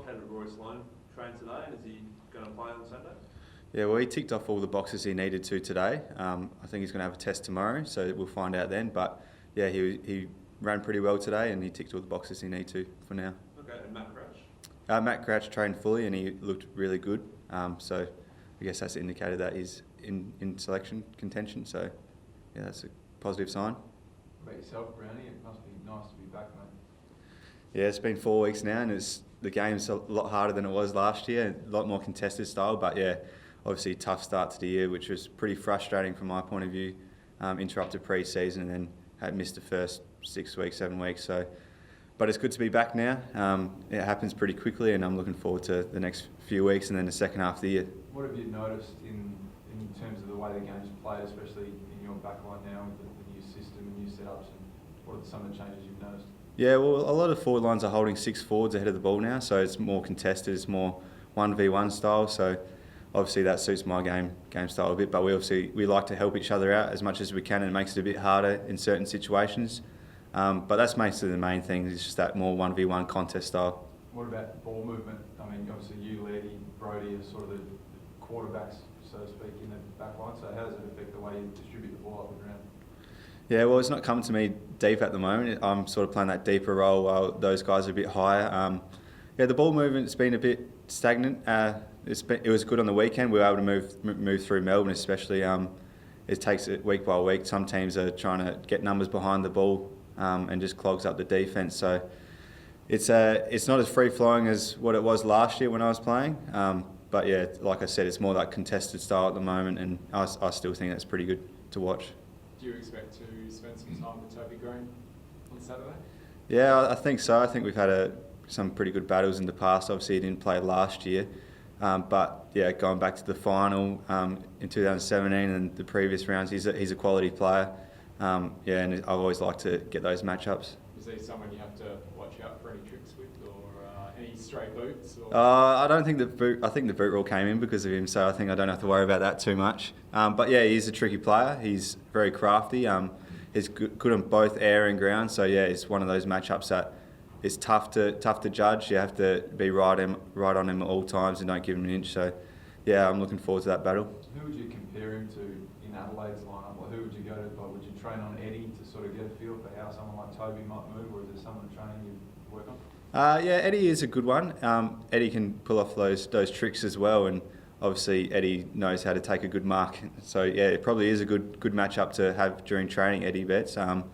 How did Roy Sloane train today, and is he going to play on Saturday? Yeah, well, he ticked off all the boxes he needed to today. I think he's going to have a test tomorrow, so we'll find out then. But yeah, he ran pretty well today, and he ticked all the boxes he needed to for now. Okay, and Matt Crouch? Matt Crouch trained fully, and he looked really good. So I guess that's indicated that he's in selection contention. So yeah, that's a positive sign. What about yourself, Brownie? It must be nice to be back, mate. Yeah, it's been 4 weeks now, and the game's a lot harder than it was last year. A lot more contested style, but yeah, obviously a tough start to the year, which was pretty frustrating from my point of view. Interrupted pre-season and then had missed the first 6 weeks, 7 weeks. So, but it's good to be back now. It happens pretty quickly, and I'm looking forward to the next few weeks and then the second half of the year. What have you noticed in terms of the way the game's played, especially in your backline now with the new system and new setups, and what are some of the changes you've noticed? Yeah, well, a lot of forward lines are holding 6 forwards ahead of the ball now, so it's more contested, it's more 1v1 style. So obviously that suits my game style a bit, but we like to help each other out as much as we can, and it makes it a bit harder in certain situations. But that's basically the main thing, is just that more 1v1 contest style. What about ball movement? I mean, obviously you, Leedy, Brodie are sort of the quarterbacks, so to speak, in the back line. So how does it affect the way you distribute the ball up the ground? Yeah, well, it's not coming to me deep at the moment. I'm sort of playing that deeper role while those guys are a bit higher. Yeah, the ball movement's been a bit stagnant. It was good on the weekend. We were able to move through Melbourne, especially. It takes it week by week. Some teams are trying to get numbers behind the ball and just clogs up the defence. So it's not as free flowing as what it was last year when I was playing. But yeah, like I said, it's more that contested style at the moment, and I still think that's pretty good to watch. Do you expect to spend some time with Toby Green on Saturday? Yeah, I think so. I think we've had some pretty good battles in the past. Obviously, he didn't play last year. But yeah, going back to the final in 2017 and the previous rounds, he's a quality player. Yeah, and I've always liked to get those matchups. Is he someone you have to watch out for any tricks with, or any stray boots? Or? I don't think I think the boot rule came in because of him, so I think I don't have to worry about that too much. But yeah, he's a tricky player. He's very crafty. He's good on both air and ground. So yeah, it's one of those matchups that is tough to judge. You have to be right on him at all times and don't give him an inch. So yeah, I'm looking forward to that battle. Who would you compare him to in Adelaide's lineup? Or who would you go to? Would you train on Eddie to sort of get a feel for how someone like Toby might move, or is there someone training you work on? Yeah, Eddie is a good one. Eddie can pull off those tricks as well, and obviously Eddie knows how to take a good mark. So yeah, it probably is a good matchup to have during training, Eddie Betts. But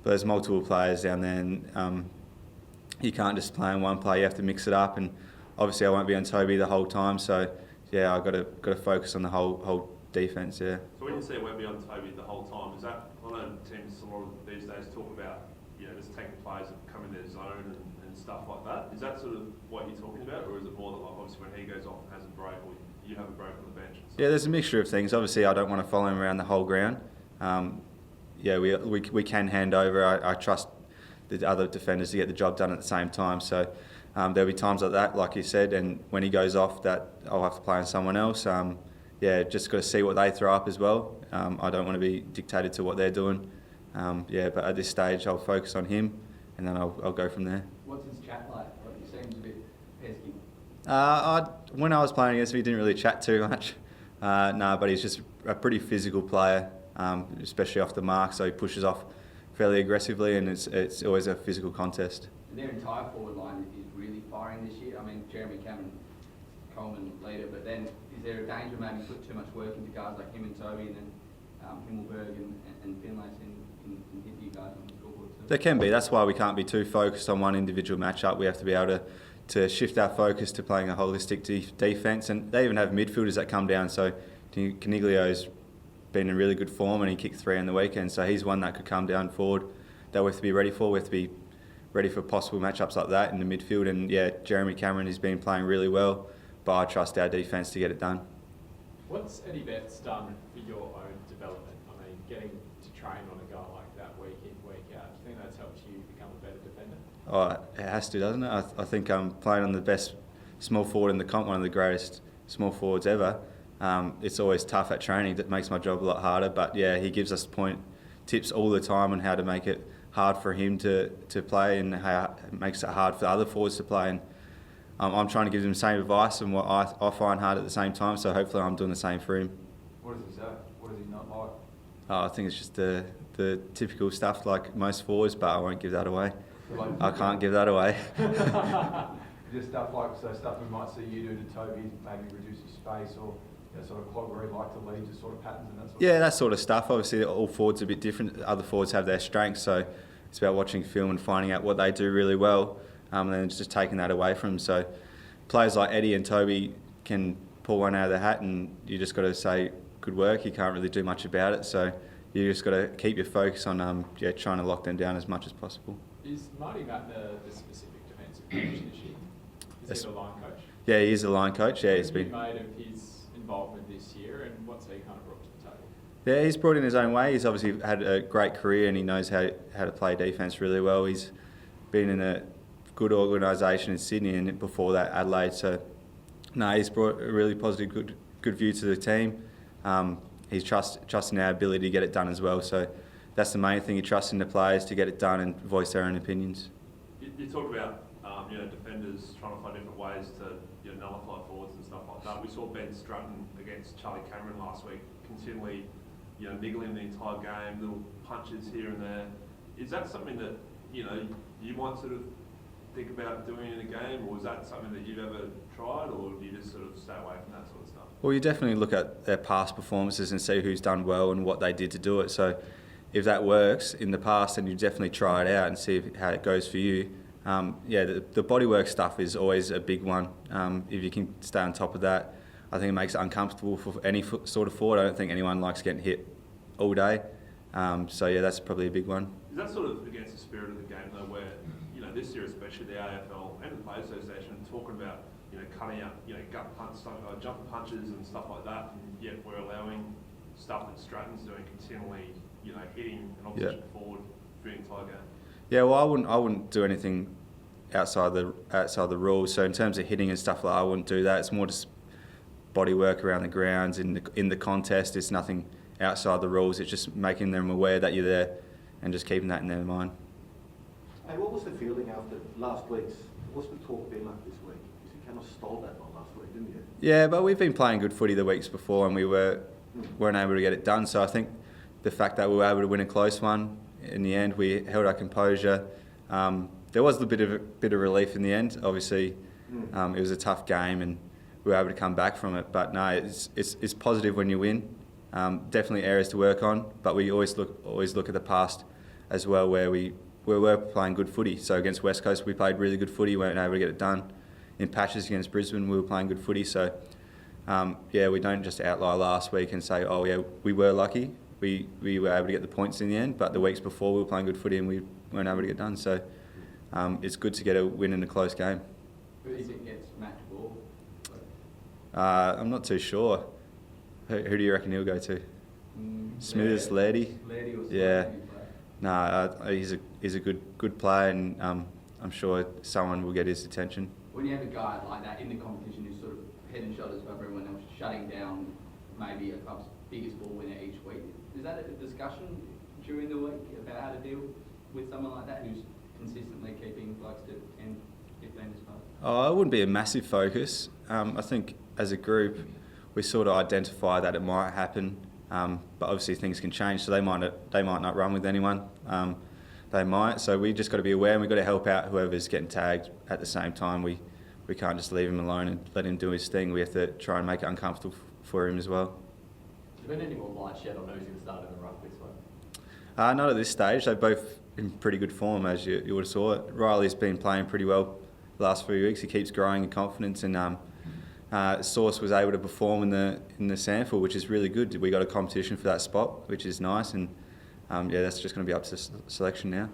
there's multiple players down there, and you can't just play on one player. You have to mix it up, and obviously I won't be on Toby the whole time. So yeah, I've got to focus on the whole defence. Yeah. So when you say won't be on Toby the whole time, is that, I know teams a lot of these days talk about, just taking players that come in their zone and stuff like that. Is that sort of what you're talking about, or is it more that like obviously when he goes off and has a break, or you have a break on the bench? Yeah, there's a mixture of things. Obviously, I don't want to follow him around the whole ground. Yeah, we can hand over. I trust the other defenders to get the job done at the same time. So there'll be times like that, like you said, and when he goes off, that I'll have to play on someone else. Yeah, just got to see what they throw up as well. I don't want to be dictated to what they're doing. Yeah, but at this stage, I'll focus on him, and then I'll go from there. What's his chat like? He seems a bit pesky. When I was playing against him, he didn't really chat too much. No, but he's just a pretty physical player, especially off the mark, so he pushes off fairly aggressively, and it's always a physical contest. Their entire forward line is really firing this year. I mean, Jeremy Cameron, Coleman leader, but then is there a danger maybe put too much work into guys like him and Toby, and then Himmelberg and Finlayson can hit you guys on the scoreboard too? There can be. That's why we can't be too focused on one individual matchup. We have to be able to shift our focus to playing a holistic defence, and they even have midfielders that come down. So Caniglio's been in really good form, and he kicked 3 on the weekend, so he's one that could come down forward that we have to be ready for. We have to be ready for possible matchups like that in the midfield, and yeah, Jeremy Cameron has been playing really well, but I trust our defence to get it done. What's Eddie Betts done for your own development? I mean, getting to train on a guy like that week in, week out, do you think that's helped you become a better defender? Oh, it has to, doesn't it? I think I'm playing on the best small forward in the comp, one of the greatest small forwards ever. It's always tough at training. That makes my job a lot harder. But yeah, he gives us tips all the time on how to make it hard for him to play, and how it makes it hard for other forwards to play. And I'm trying to give him the same advice and what I find hard at the same time. So hopefully I'm doing the same for him. What does he say? What does he not like? I think it's just the typical stuff like most forwards, but I won't give that away. I can't give that away. Just stuff like, so stuff we might see you do to Toby, maybe reduce his space, or sort of clog where he'd like to lead, just sort of patterns and that sort of Yeah, stuff. that sort of stuff. Obviously, all forwards are a bit different. Other forwards have their strengths, so it's about watching film and finding out what they do really well, and then just taking that away from them. So players like Eddie and Toby can pull one out of the hat, and you just got to say, good work. You can't really do much about it, so you just got to keep your focus on trying to lock them down as much as possible. Is Marty Matt the specific defensive coach this year? Is he the line coach? Yeah, he is the line coach. Yeah, What he's have you been. made of his involvement this year, and what's he kind of brought to the table? Yeah, he's brought in his own way. He's obviously had a great career and he knows how to play defence really well. He's been in a good organisation in Sydney and before that Adelaide. So, no, he's brought a really positive, good view to the team. He's trusting our ability to get it done as well. So that's the main thing. He trusts in the players to get it done and voice their own opinions. You talk about defenders trying to find different ways to nullify forwards and stuff like that. We saw Ben Strutton against Charlie Cameron last week, continually niggling the entire game, little punches here and there. Is that something that you might sort of think about doing in a game, or is that something that you've ever tried, or do you just sort of stay away from that sort of stuff? Well, you definitely look at their past performances and see who's done well and what they did to do it. So if that works in the past, then you definitely try it out and see how it goes for you. The bodywork stuff is always a big one. If you can stay on top of that, I think it makes it uncomfortable for any sort of forward. I don't think anyone likes getting hit all day. That's probably a big one. Is that sort of against the spirit of the game though, where this year especially the AFL and the Players Association are talking about cutting out gut punch, jumping punches and stuff like that, and yet we're allowing stuff that Stratton's doing continually, hitting an opposition forward for the entire game. Yeah, well, I wouldn't do anything outside the rules. So in terms of hitting and stuff like that, I wouldn't do that. It's more just body work around the grounds in the contest. It's nothing outside the rules. It's just making them aware that you're there and just keeping that in their mind. Hey, what was the feeling after last week's? What's the talk been like this week? Because you kind of stole that one last week, didn't you? Yeah, but we've been playing good footy the weeks before, and we weren't able to get it done. So I think the fact that we were able to win a close one in the end, we held our composure. There was a bit of relief in the end. Obviously, it was a tough game, and we were able to come back from it. But no, it's positive when you win. Definitely areas to work on, but we always look at the past as well, where we were playing good footy. So against West Coast, we played really good footy, weren't able to get it done. In patches against Brisbane, we were playing good footy. So we don't just outlie last week and say, oh yeah, we were lucky. We were able to get the points in the end, but the weeks before we were playing good footy and we weren't able to get done. So it's good to get a win in a close game. Who do you think gets match ball? I'm not too sure. Who do you reckon he'll go to? Smithers, Lairdy? Lairdy or Yeah. something. He's a good player, and I'm sure someone will get his attention. When you have a guy like that in the competition who's sort of head and shoulders above everyone else, shutting down maybe a club's biggest ball winner each week, is that a discussion during the week about how to deal with someone like that who's consistently keeping blokes to 10, 15 as well? It wouldn't be a massive focus. I think as a group, we sort of identify that it might happen, but obviously things can change. So they might not run with anyone. They might. So we just got to be aware, and we've got to help out whoever's getting tagged. At the same time, we can't just leave him alone and let him do his thing. We have to try and make it uncomfortable for him as well. Has there been any more light shed on who's going to start in the ruck this week? Not at this stage. They're both in pretty good form, as you would have saw it. Riley's been playing pretty well the last few weeks. He keeps growing in confidence, and Source was able to perform in the sample, which is really good. We got a competition for that spot, which is nice, and that's just going to be up to selection now.